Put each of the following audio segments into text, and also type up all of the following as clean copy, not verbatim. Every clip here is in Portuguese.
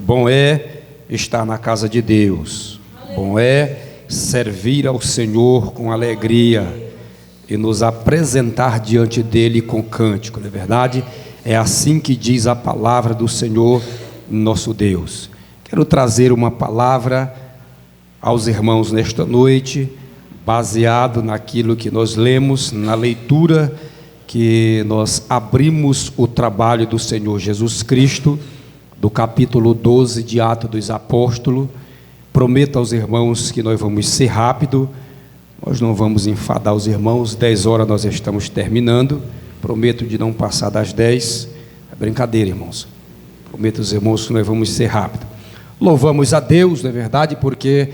Bom é estar na casa de Deus. Bom é servir ao Senhor com alegria e nos apresentar diante dele com cântico, não é verdade? É assim que diz a palavra do Senhor, nosso Deus. Quero trazer uma palavra aos irmãos nesta noite, baseado naquilo que nós lemos, na leitura que nós abrimos o trabalho do Senhor Jesus Cristo, do capítulo 12 de Atos dos Apóstolos. Prometo aos irmãos que nós vamos ser rápido, nós não vamos enfadar os irmãos, 10 horas nós estamos terminando, prometo de não passar das 10, é brincadeira, irmãos, prometo aos irmãos que nós vamos ser rápido. Louvamos a Deus, não é verdade, porque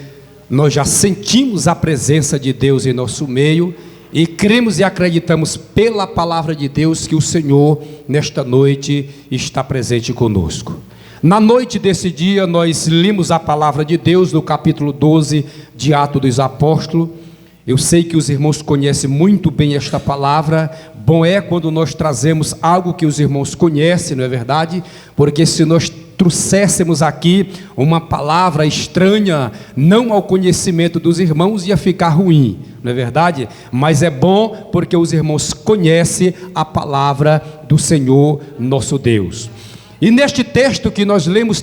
nós já sentimos a presença de Deus em nosso meio, e cremos e acreditamos pela palavra de Deus que o Senhor nesta noite está presente conosco. Na noite desse dia nós lemos a palavra de Deus no capítulo 12 de Atos dos Apóstolos. Eu sei que os irmãos conhecem muito bem esta palavra. Bom é quando nós trazemos algo que os irmãos conhecem, não é verdade? Porque se nós trouxéssemos aqui uma palavra estranha, não ao conhecimento dos irmãos, ia ficar ruim, não é verdade? Mas é bom porque os irmãos conhecem a palavra do Senhor nosso Deus. E neste texto que nós lemos,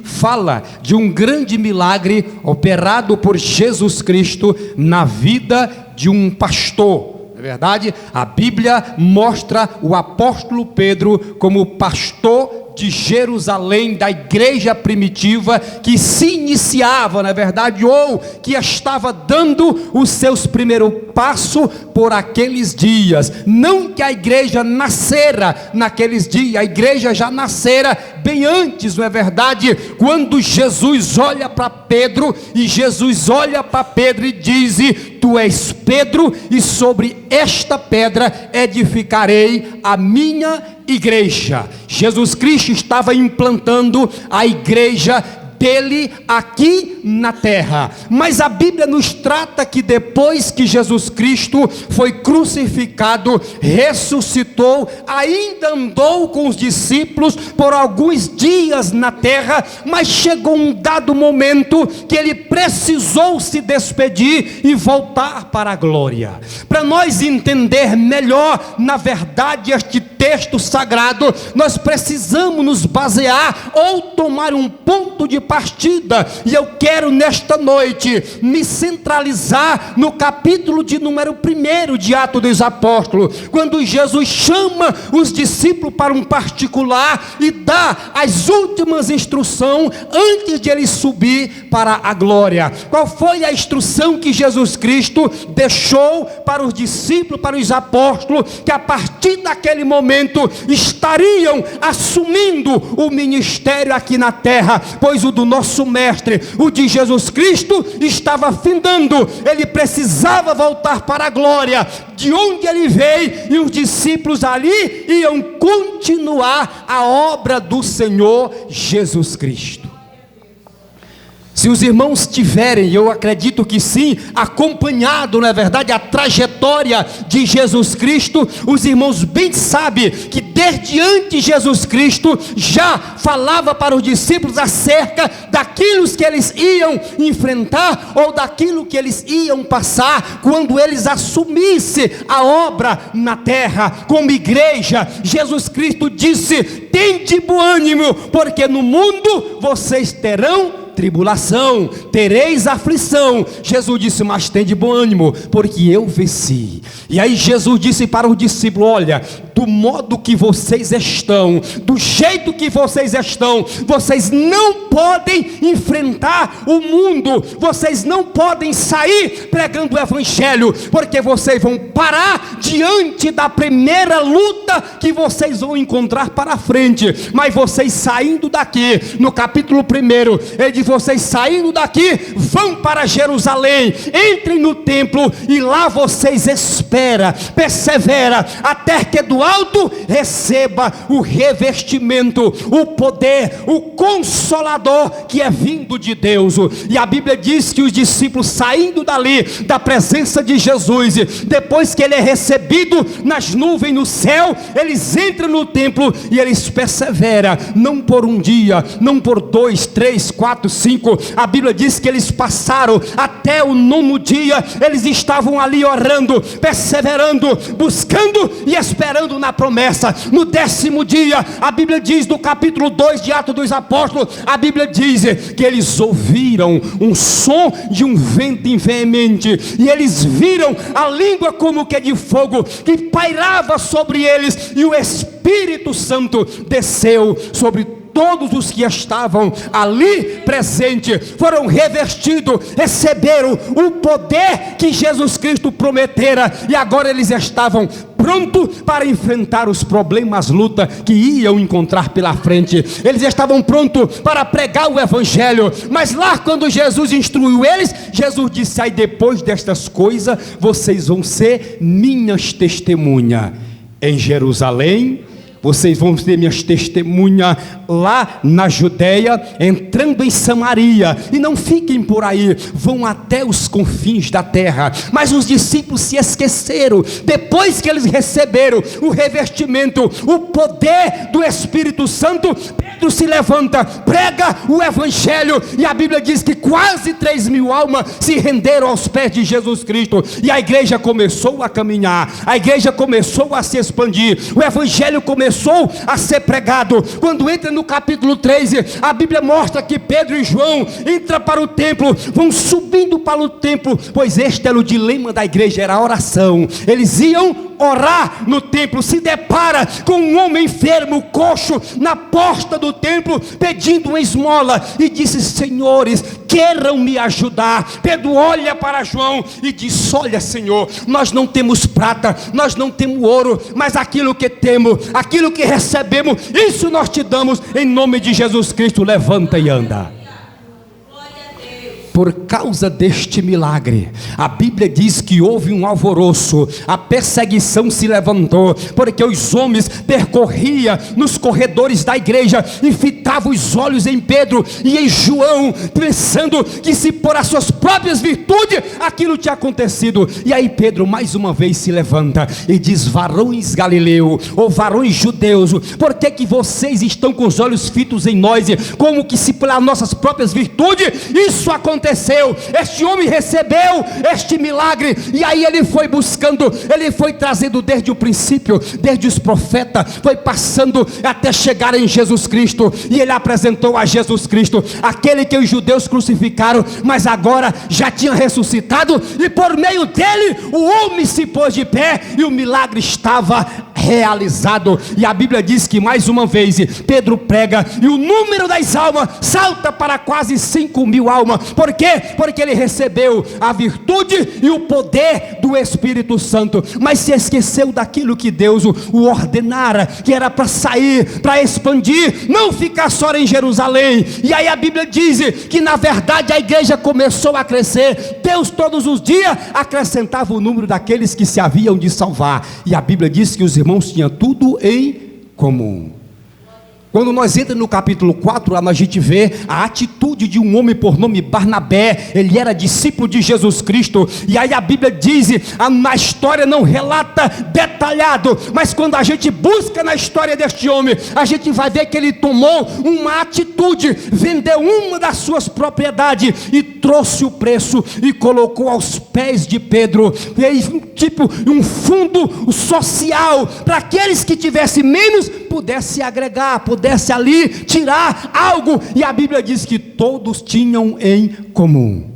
fala de um grande milagre operado por Jesus Cristo na vida de um pastor. Não é verdade? A Bíblia mostra o apóstolo Pedro como pastor de Jerusalém, da igreja primitiva que se iniciava, na verdade, ou que estava dando os seus primeiros passos por aqueles dias. Não que a igreja nascera naqueles dias, a igreja já nascera bem antes, não é verdade? Quando Jesus olha para Pedro, e Jesus olha para Pedro e diz: tu és Pedro, e sobre esta pedra edificarei a minha igreja. Jesus Cristo estava implantando a igreja dele aqui na terra, mas a Bíblia nos trata que depois que Jesus Cristo foi crucificado, ressuscitou, ainda andou com os discípulos por alguns dias na terra, mas chegou um dado momento que ele precisou se despedir e voltar para a glória. Para nós entender melhor, na verdade, este texto sagrado, nós precisamos nos basear ou tomar um ponto de partida, e eu quero nesta noite me centralizar no capítulo de número 1 de Atos dos Apóstolos, quando Jesus chama os discípulos para um particular e dá as últimas instruções antes de ele subir para a glória. Qual foi a instrução que Jesus Cristo deixou para os discípulos, para os apóstolos, que a partir daquele momento estariam assumindo o ministério aqui na terra? Pois o do nosso mestre, o de Jesus Cristo, estava findando, ele precisava voltar para a glória, de onde ele veio, e os discípulos ali iam continuar a obra do Senhor Jesus Cristo. Se os irmãos tiverem, eu acredito que sim, acompanhado, na verdade, a trajetória de Jesus Cristo, os irmãos bem sabem que desde antes Jesus Cristo já falava para os discípulos acerca daquilo que eles iam enfrentar, ou daquilo que eles iam passar, quando eles assumissem a obra na terra, como igreja. Jesus Cristo disse: tende bom ânimo, porque no mundo vocês terão tribulação, tereis aflição. Jesus disse: mas tende bom ânimo, porque eu venci. E aí Jesus disse para os discípulos: olha, do modo que vocês estão, do jeito que vocês estão, vocês não podem enfrentar o mundo, vocês não podem sair pregando o evangelho, porque vocês vão parar diante da primeira luta que vocês vão encontrar para frente. Mas vocês saindo daqui, no capítulo 1, ele diz: vocês saindo daqui, vão para Jerusalém, entrem no templo, e lá vocês esperem espera, persevera, até que do alto receba o revestimento, o poder, o consolador que é vindo de Deus. E a Bíblia diz que os discípulos, saindo dali, da presença de Jesus, depois que ele é recebido nas nuvens no céu, eles entram no templo e eles perseveram, não por um dia, não por 2, 3, 4, 5, a Bíblia diz que eles passaram até o 9º dia, eles estavam ali orando, perseverando, buscando e esperando na promessa. No 10º dia, a Bíblia diz, no capítulo 2 de Atos dos Apóstolos, a Bíblia diz que eles ouviram um som de um vento veemente, e eles viram a língua como que de fogo, que pairava sobre eles, e o Espírito Santo desceu sobre todos os que estavam ali presentes, foram revestidos, receberam o poder que Jesus Cristo prometera, e agora eles estavam prontos para enfrentar os problemas, luta que iam encontrar pela frente. Eles estavam prontos para pregar o Evangelho, mas lá quando Jesus instruiu eles, Jesus disse: aí depois destas coisas, vocês vão ser minhas testemunhas em Jerusalém, vocês vão ser minhas testemunhas lá na Judeia, entrando em Samaria, e não fiquem por aí, vão até os confins da terra. Mas os discípulos se esqueceram, depois que eles receberam o revestimento, o poder do Espírito Santo, Pedro se levanta, prega o Evangelho, e a Bíblia diz que quase 3.000 almas se renderam aos pés de Jesus Cristo, e a igreja começou a caminhar, a igreja começou a se expandir, o Evangelho começou a ser pregado. Quando entra no capítulo 3, a Bíblia mostra que Pedro e João entram para o templo, vão subindo para o templo, pois este era o dilema da igreja, era a oração. Eles iam orar no templo, se depara com um homem enfermo, coxo, na porta do templo, pedindo uma esmola, e disse: senhores, queiram me ajudar. Pedro olha para João e diz: olha, Senhor, nós não temos prata, nós não temos ouro, mas aquilo que temos, aquilo que recebemos, isso nós te damos, em nome de Jesus Cristo, levanta e anda. Por causa deste milagre, a Bíblia diz que houve um alvoroço, a perseguição se levantou, porque os homens percorriam nos corredores da igreja e fitavam os olhos em Pedro e em João, pensando que se por as suas próprias virtudes aquilo tinha acontecido. E aí Pedro mais uma vez se levanta e diz: varões galileus, ou varões judeus, por que vocês estão com os olhos fitos em nós, como que se pelas nossas próprias virtudes isso aconteceu? Este homem recebeu este milagre, e aí ele foi buscando, ele foi trazendo desde o princípio, desde os profetas, foi passando até chegar em Jesus Cristo, e ele apresentou a Jesus Cristo, aquele que os judeus crucificaram, mas agora já tinha ressuscitado, e por meio dele o homem se pôs de pé, e o milagre estava realizado. E a Bíblia diz que mais uma vez Pedro prega, e o número das almas salta para quase 5.000 almas. Por quê? Porque ele recebeu a virtude e o poder do Espírito Santo, mas se esqueceu daquilo que Deus o ordenara, que era para sair, para expandir, não ficar só em Jerusalém. E aí a Bíblia diz que na verdade a igreja começou a crescer. Deus todos os dias acrescentava o número daqueles que se haviam de salvar, e a Bíblia diz que os irmãos tinham tudo em comum. Quando nós entramos no capítulo 4, lá a gente vê a atitude de um homem por nome Barnabé. Ele era discípulo de Jesus Cristo, e aí a Bíblia diz, na história não relata detalhado, mas quando a gente busca na história deste homem, a gente vai ver que ele tomou uma atitude, vendeu uma das suas propriedades e trouxe o preço e colocou aos pés de Pedro, tipo um fundo social, para aqueles que tivessem menos, pudesse agregar, pudesse ali tirar algo, e a Bíblia diz que todos tinham em comum.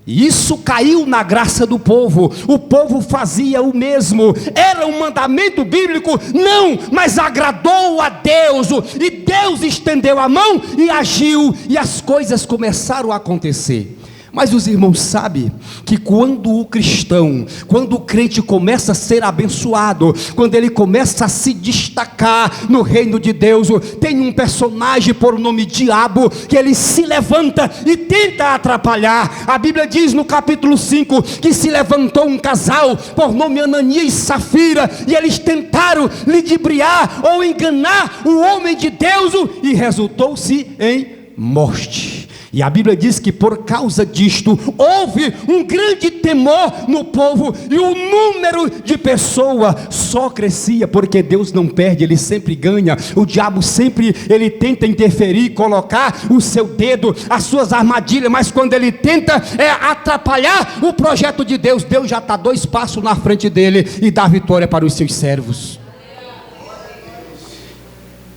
E isso caiu na graça do povo, o povo fazia o mesmo, era um mandamento bíblico? Não, mas agradou a Deus, e Deus estendeu a mão e agiu, e as coisas começaram a acontecer. Mas os irmãos sabem que quando o cristão, quando o crente começa a ser abençoado, quando ele começa a se destacar no reino de Deus, tem um personagem por nome Diabo, que ele se levanta e tenta atrapalhar. A Bíblia diz no capítulo 5, que se levantou um casal por nome Ananias e Safira, e eles tentaram ludibriar ou enganar o homem de Deus, e resultou-se em morte. E a Bíblia diz que por causa disto houve um grande temor no povo, e o número de pessoas só crescia, porque Deus não perde, Ele sempre ganha. O diabo sempre, ele tenta interferir, colocar o seu dedo, as suas armadilhas, mas quando ele tenta atrapalhar o projeto de Deus, Deus já está 2 passos na frente dele e dá vitória para os seus servos.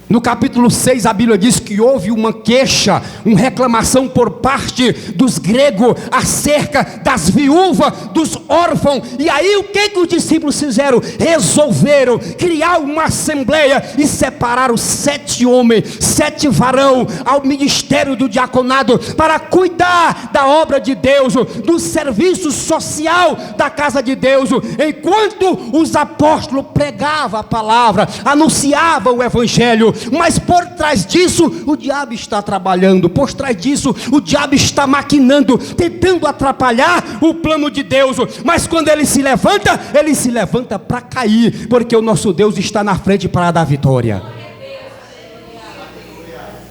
No capítulo 6 a Bíblia diz que houve uma queixa, uma reclamação por parte dos gregos acerca das viúvas, dos órfãos. E aí o que os discípulos fizeram? Resolveram criar uma assembleia e separaram 7 homens, 7 varão ao ministério do diaconado, para cuidar da obra de Deus, do serviço social da casa de Deus, enquanto os apóstolos pregavam a palavra, anunciavam o evangelho. Mas por trás disso o diabo está trabalhando, por trás disso o diabo está maquinando, tentando atrapalhar o plano de Deus. Mas quando ele se levanta para cair, porque o nosso Deus está na frente para dar vitória.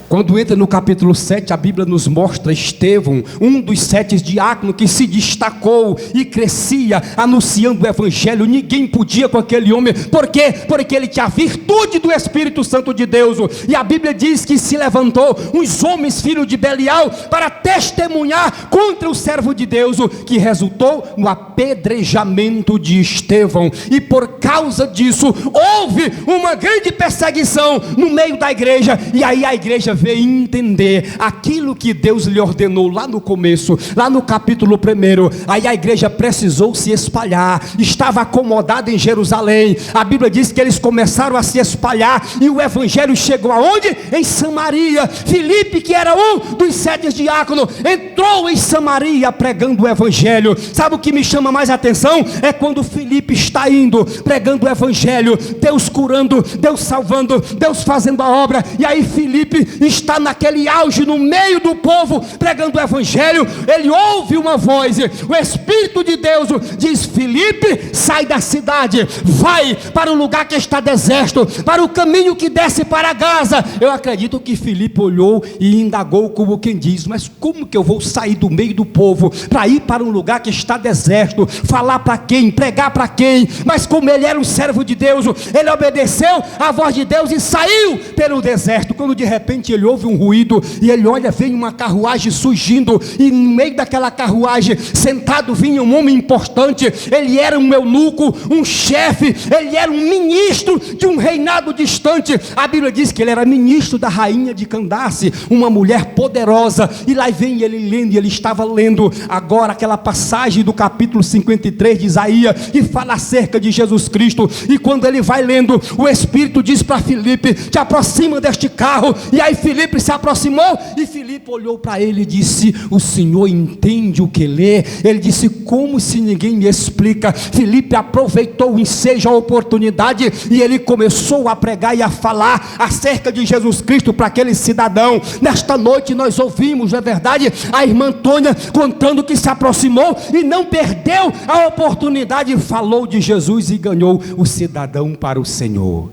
Quando entra no capítulo 7, a Bíblia nos mostra Estevão, um dos 7 diáconos que se destacou e crescia anunciando o evangelho. Ninguém podia com aquele homem. Por quê? Porque ele tinha a virtude do Espírito Santo de Deus. E a Bíblia diz que se levantou uns homens, filhos de Belial, para testemunhar contra o servo de Deus, que resultou no apedrejamento de Estevão. E por causa disso houve uma grande perseguição no meio da igreja. E aí a igreja veio entender aquilo que Deus lhe ordenou lá no começo, lá no capítulo 1. Aí a igreja precisou se espalhar, estava acomodada em Jerusalém. A Bíblia diz que eles começaram a se espalhar, e o evangelho chegou aonde? Em Samaria. Filipe, que era um dos 7 diáconos, entrou em Samaria pregando o evangelho. Sabe o que me chama mais atenção? É quando Filipe está indo, pregando o evangelho, Deus curando, Deus salvando, Deus fazendo a obra. E aí Filipe está naquele auge, no meio do povo, pregando o evangelho. Ele ouve uma voz, o Espírito de Deus diz: Filipe, sai da cidade, vai para o lugar que está deserto, para o caminho que desce para Gaza. Eu acredito que Filipe olhou e indagou, como quem diz: mas como que eu vou sair do meio do povo para ir para um lugar que está deserto? Falar para quem? Pregar para quem? Mas como ele era um servo de Deus, ele obedeceu à voz de Deus e saiu pelo deserto. Quando de repente ele ouve um ruído, e ele olha, vem uma carruagem surgindo, e no meio daquela carruagem, sentado, vinha um homem importante. Ele era um eunuco, um chefe, ele era um ministro de um reinado distante. A Bíblia diz que ele era ministro da rainha de Candace, uma mulher poderosa. E lá vem ele lendo, e ele estava lendo agora aquela passagem do capítulo 53 de Isaías, que fala acerca de Jesus Cristo. E quando ele vai lendo, o Espírito diz para Filipe: te aproxima deste carro. E aí Filipe se aproximou, e Filipe olhou para ele e disse: o senhor entende o que lê? Ele disse: como se ninguém me explica? Filipe aproveitou o ensejo, a oportunidade, e ele começou a pregar e a falar acerca de Jesus Cristo para aquele cidadão. Nesta noite nós ouvimos, não é verdade, a irmã Antônia contando que se aproximou e não perdeu a oportunidade, falou de Jesus e ganhou o cidadão para o Senhor.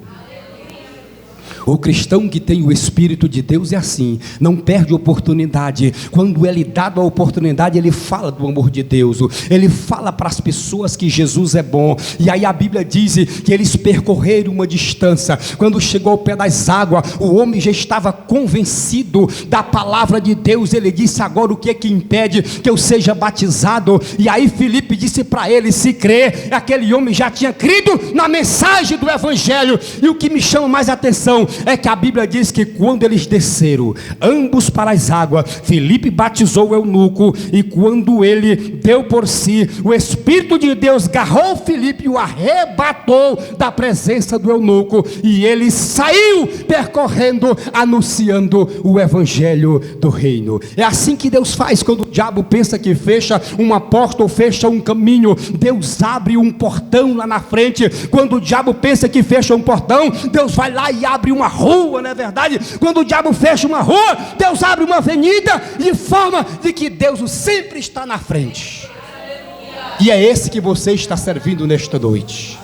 O cristão que tem o Espírito de Deus é assim, não perde oportunidade. Quando é lhe dado a oportunidade, ele fala do amor de Deus, ele fala para as pessoas que Jesus é bom. E aí a Bíblia diz que eles percorreram uma distância. Quando chegou ao pé das águas, o homem já estava convencido da palavra de Deus. Ele disse: agora o que é que impede que eu seja batizado? E aí Filipe disse para ele: se crer. Aquele homem já tinha crido na mensagem do evangelho. E o que me chama mais atenção é que a Bíblia diz que quando eles desceram, ambos para as águas, Filipe batizou o eunuco, e quando ele deu por si, o Espírito de Deus agarrou Filipe e o arrebatou da presença do eunuco, e ele saiu percorrendo, anunciando o evangelho do reino. É assim que Deus faz quando o diabo pensa que fecha uma porta ou fecha um caminho. Deus abre um portão lá na frente. Quando o diabo pensa que fecha um portão, Deus vai lá e abre uma rua, não é verdade? Quando o diabo fecha uma rua, Deus abre uma avenida, de forma de que Deus sempre está na frente. E é esse que você está servindo nesta noite.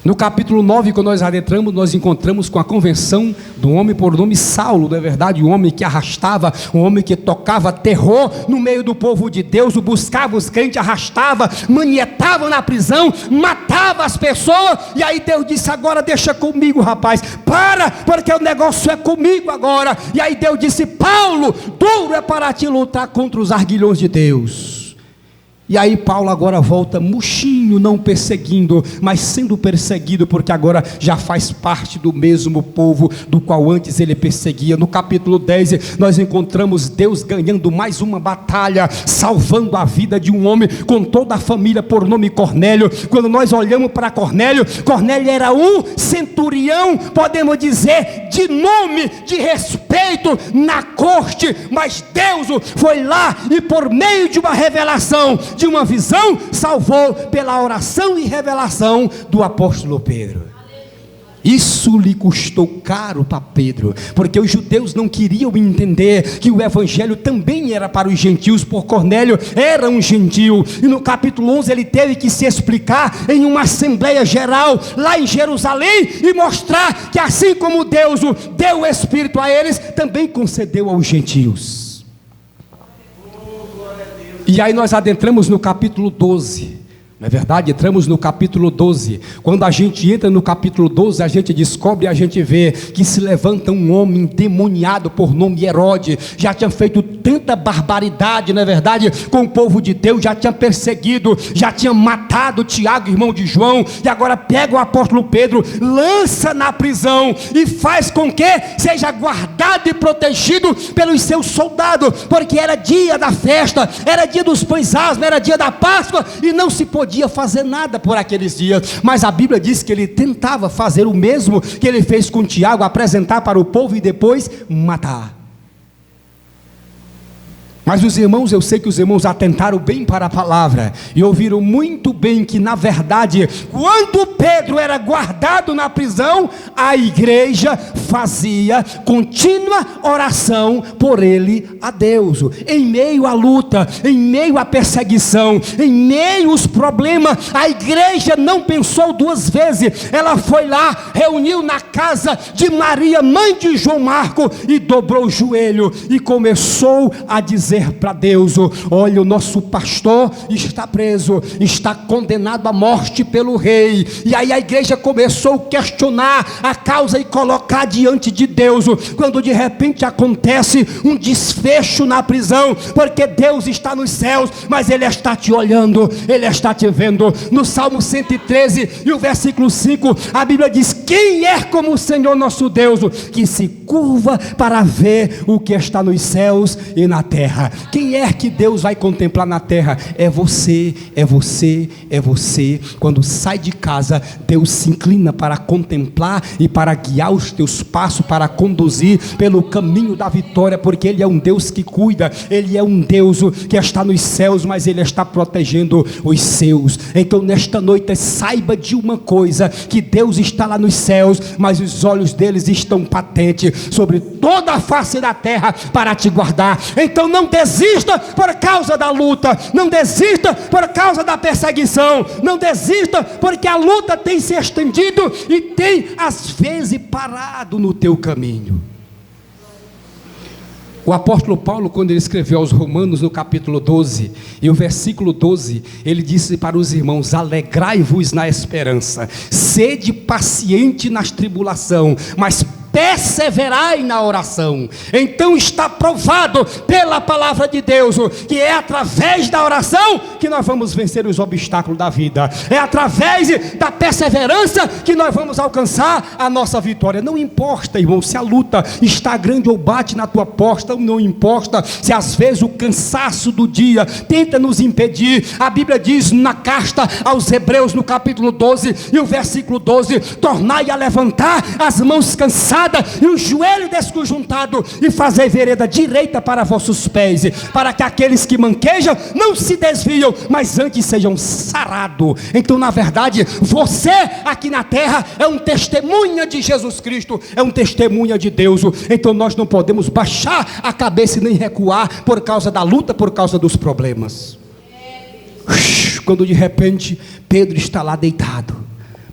No capítulo 9, quando nós adentramos, nós encontramos com a convenção do homem por nome Saulo, não é verdade? Um homem que arrastava, um homem que tocava terror no meio do povo de Deus, buscava os crentes, arrastava, manietava na prisão, matava as pessoas. E aí Deus disse: agora deixa comigo, rapaz, porque o negócio é comigo agora. E aí Deus disse: Paulo, duro é para ti lutar contra os arguilhões de Deus. E aí Paulo agora volta murchinho, não perseguindo, mas sendo perseguido, porque agora já faz parte do mesmo povo do qual antes ele perseguia. No capítulo 10 nós encontramos Deus ganhando mais uma batalha, salvando a vida de um homem com toda a família por nome Cornélio. Quando nós olhamos para Cornélio, Cornélio era um centurião, podemos dizer, de nome, de respeito na corte, mas Deus foi lá e por meio de uma revelação, de uma visão, salvou pela oração e revelação do apóstolo Pedro. Isso lhe custou caro para Pedro, porque os judeus não queriam entender que o evangelho também era para os gentios, por Cornélio era um gentio. E no capítulo 11 ele teve que se explicar em uma assembleia geral lá em Jerusalém, e mostrar que assim como Deus deu o Espírito a eles, também concedeu aos gentios. E aí nós adentramos no capítulo 12, não é verdade? Entramos no capítulo 12. Quando a gente entra no capítulo 12, a gente descobre, a gente vê que se levanta um homem endemoniado por nome Herodes. Já tinha feito tanta barbaridade, não é verdade, com o povo de Deus, já tinha perseguido, já tinha matado Tiago, irmão de João, e agora pega o apóstolo Pedro, lança na prisão e faz com que seja guardado e protegido pelos seus soldados, porque era dia da festa, era dia dos pães asmos, era dia da Páscoa, e não se podia fazer nada por aqueles dias. Mas a Bíblia diz que ele tentava fazer o mesmo que ele fez com Tiago, apresentar para o povo e depois matar. Mas os irmãos, eu sei que os irmãos atentaram bem para a palavra e ouviram muito bem que, na verdade, quando Pedro era guardado na prisão, a igreja fazia contínua oração por ele a Deus. Em meio à luta, em meio à perseguição, em meio aos problemas, a igreja não pensou duas vezes. Ela foi lá, reuniu na casa de Maria, mãe de João Marco, e dobrou o joelho e começou a dizer para Deus: olha, o nosso pastor está preso, está condenado à morte pelo rei. E aí a igreja começou a questionar a causa e colocar diante de Deus, quando de repente acontece um desfecho na prisão, porque Deus está nos céus, mas Ele está te olhando, Ele está te vendo. No Salmo 113 e o versículo 5, a Bíblia diz: quem é como o Senhor nosso Deus, que se curva para ver o que está nos céus e na terra. Quem é que Deus vai contemplar na terra? É você, é você, é você. Quando sai de casa, Deus se inclina para contemplar e para guiar os teus passos, para conduzir pelo caminho da vitória, porque Ele é um Deus que cuida, Ele é um Deus que está nos céus, mas Ele está protegendo os seus. Então nesta noite saiba de uma coisa, que Deus está lá nos céus, mas os olhos deles estão patentes sobre toda a face da terra para te guardar. Então não desista por causa da luta, não desista por causa da perseguição, não desista porque a luta tem se estendido e tem às vezes parado no teu caminho. O apóstolo Paulo, quando ele escreveu aos Romanos no capítulo 12 e o versículo 12, ele disse para os irmãos: alegrai-vos na esperança, sede paciente nas tribulação, mas perseverai na oração. Então está provado pela palavra de Deus que é através da oração que nós vamos vencer os obstáculos da vida. É através da perseverança que nós vamos alcançar a nossa vitória. Não importa, irmão, se a luta está grande ou bate na tua porta, não importa se às vezes o cansaço do dia tenta nos impedir. A Bíblia diz na carta aos Hebreus, no capítulo 12 e o versículo 12: tornai a levantar as mãos cansadas e o joelho desconjuntado, e fazei vereda direita para vossos pés, para que aqueles que manquejam não se desviam, mas antes sejam sarados. Então, na verdade, você aqui na terra é um testemunha de Jesus Cristo, é um testemunha de Deus. Então nós não podemos baixar a cabeça e nem recuar por causa da luta, por causa dos problemas. Quando de repente Pedro está lá deitado,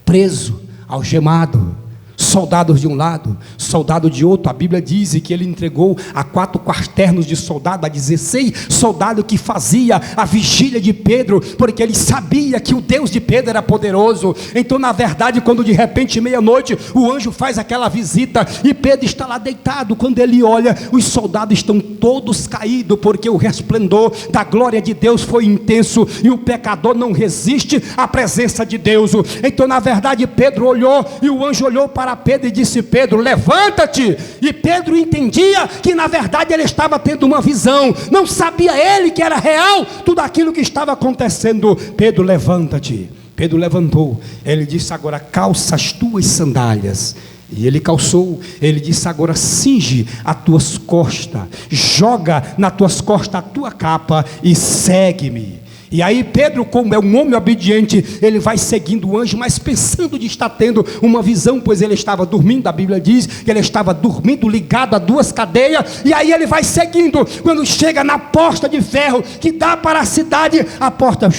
preso, algemado, soldados de um lado, soldado de outro. A Bíblia diz que ele entregou a 4 quaternos de soldado, a 16 soldados que fazia a vigília de Pedro, porque ele sabia que o Deus de Pedro era poderoso. Então, na verdade, quando de repente, meia-noite, o anjo faz aquela visita e Pedro está lá deitado, quando ele olha, os soldados estão todos caídos, porque o resplendor da glória de Deus foi intenso, e o pecador não resiste à presença de Deus. Então, na verdade, Pedro olhou, e o anjo olhou para Pedro e disse: Pedro, levanta-te. E Pedro entendia que na verdade ele estava tendo uma visão, não sabia ele que era real tudo aquilo que estava acontecendo. Pedro, levanta-te. Pedro levantou, ele disse: agora calça as tuas sandálias. E ele calçou. Ele disse: agora cinge as tuas costas, joga nas tuas costas a tua capa e segue-me. E aí Pedro, como é um homem obediente, ele vai seguindo o anjo, mas pensando de estar tendo uma visão, pois ele estava dormindo. A Bíblia diz que ele estava dormindo ligado a 2 cadeias, e aí ele vai seguindo. Quando chega na porta de ferro que dá para a cidade, a porta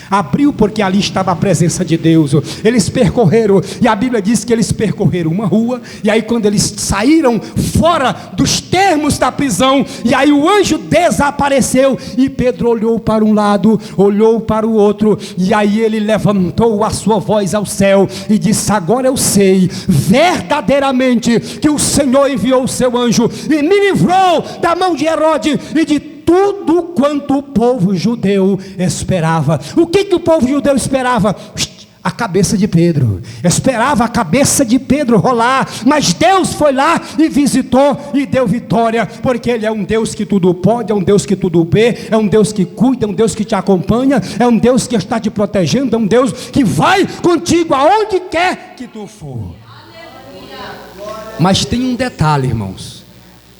abriu, porque ali estava a presença de Deus. Eles percorreram, e a Bíblia diz que eles percorreram uma rua, e aí quando eles saíram fora dos termos da prisão, e aí o anjo desapareceu, e Pedro olhou para um lado, olhou para o outro, e aí ele levantou a sua voz ao céu e disse: agora eu sei verdadeiramente que o Senhor enviou o seu anjo e me livrou da mão de Herodes e de tudo quanto o povo judeu esperava. O que o povo judeu esperava? A cabeça de Pedro. Esperava a cabeça de Pedro rolar, mas Deus foi lá e visitou e deu vitória, porque Ele é um Deus que tudo pode, é um Deus que tudo vê, é um Deus que cuida, é um Deus que te acompanha, é um Deus que está te protegendo, é um Deus que vai contigo aonde quer que tu for. Mas tem um detalhe, irmãos,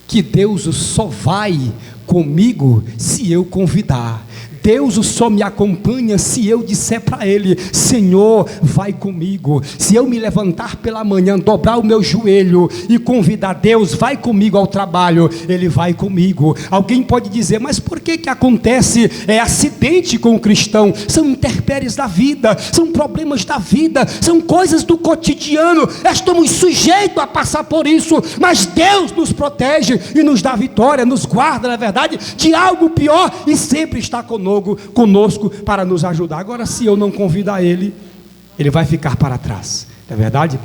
que Deus só vai comigo se eu convidar. Deus só me acompanha se eu disser para Ele: Senhor, vai comigo. Se eu me levantar pela manhã, dobrar o meu joelho e convidar Deus, vai comigo ao trabalho, Ele vai comigo. Alguém pode dizer: mas por que acontece acidente com o cristão? São intempéries da vida, são problemas da vida, são coisas do cotidiano, estamos sujeitos a passar por isso, mas Deus nos protege e nos dá vitória, nos guarda, na verdade, de algo pior, e sempre está conosco para nos ajudar. Agora, se eu não convidar Ele, Ele vai ficar para trás, não é verdade?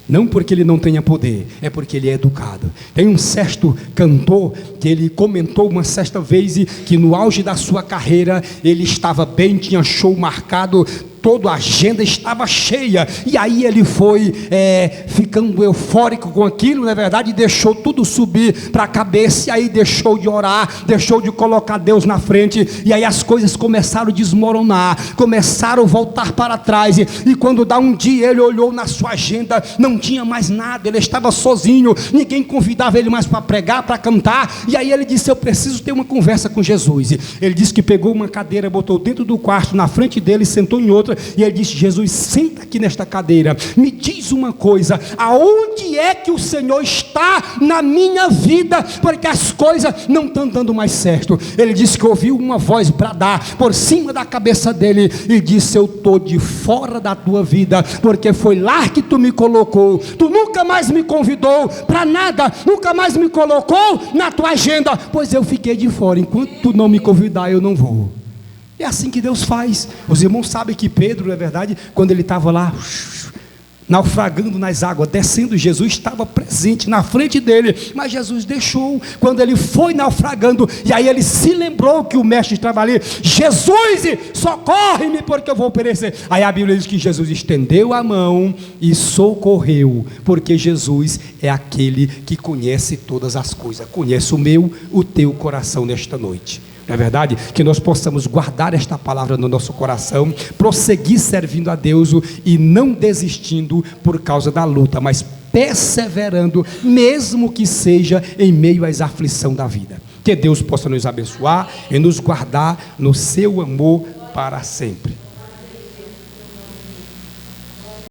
Não porque Ele não tenha poder, é porque Ele é educado. Tem um certo cantor que ele comentou uma certa vez que no auge da sua carreira ele estava bem, tinha show marcado, toda a agenda estava cheia, e aí ele foi ficando eufórico com aquilo, na verdade, deixou tudo subir para a cabeça, e aí deixou de orar, deixou de colocar Deus na frente, e aí as coisas começaram a desmoronar, começaram a voltar para trás, e quando dá um dia, ele olhou na sua agenda, não tinha mais nada, ele estava sozinho, ninguém convidava ele mais para pregar, para cantar, e aí ele disse: eu preciso ter uma conversa com Jesus. Ele disse que pegou uma cadeira, botou dentro do quarto, na frente dele, sentou em outra, e ele disse: Jesus, senta aqui nesta cadeira, me diz uma coisa, aonde é que o Senhor está na minha vida, porque as coisas não estão dando mais certo. Ele disse que ouviu uma voz bradar por cima da cabeça dele, e disse: eu estou de fora da tua vida, porque foi lá que tu me colocou, tu nunca mais me convidou para nada, nunca mais me colocou na tua agenda, pois eu fiquei de fora, enquanto tu não me convidar eu não vou. É assim que Deus faz. Os irmãos sabem que Pedro, na verdade, quando ele estava lá naufragando nas águas, descendo, Jesus estava presente na frente dele, mas Jesus deixou, quando ele foi naufragando, e aí ele se lembrou que o mestre estava ali. Jesus, socorre-me porque eu vou perecer. Aí a Bíblia diz que Jesus estendeu a mão e socorreu, porque Jesus é aquele que conhece todas as coisas, conhece o meu, o teu coração nesta noite. Não é verdade? Que nós possamos guardar esta palavra no nosso coração, prosseguir servindo a Deus e não desistindo por causa da luta, mas perseverando, mesmo que seja em meio às aflições da vida. Que Deus possa nos abençoar e nos guardar no seu amor para sempre.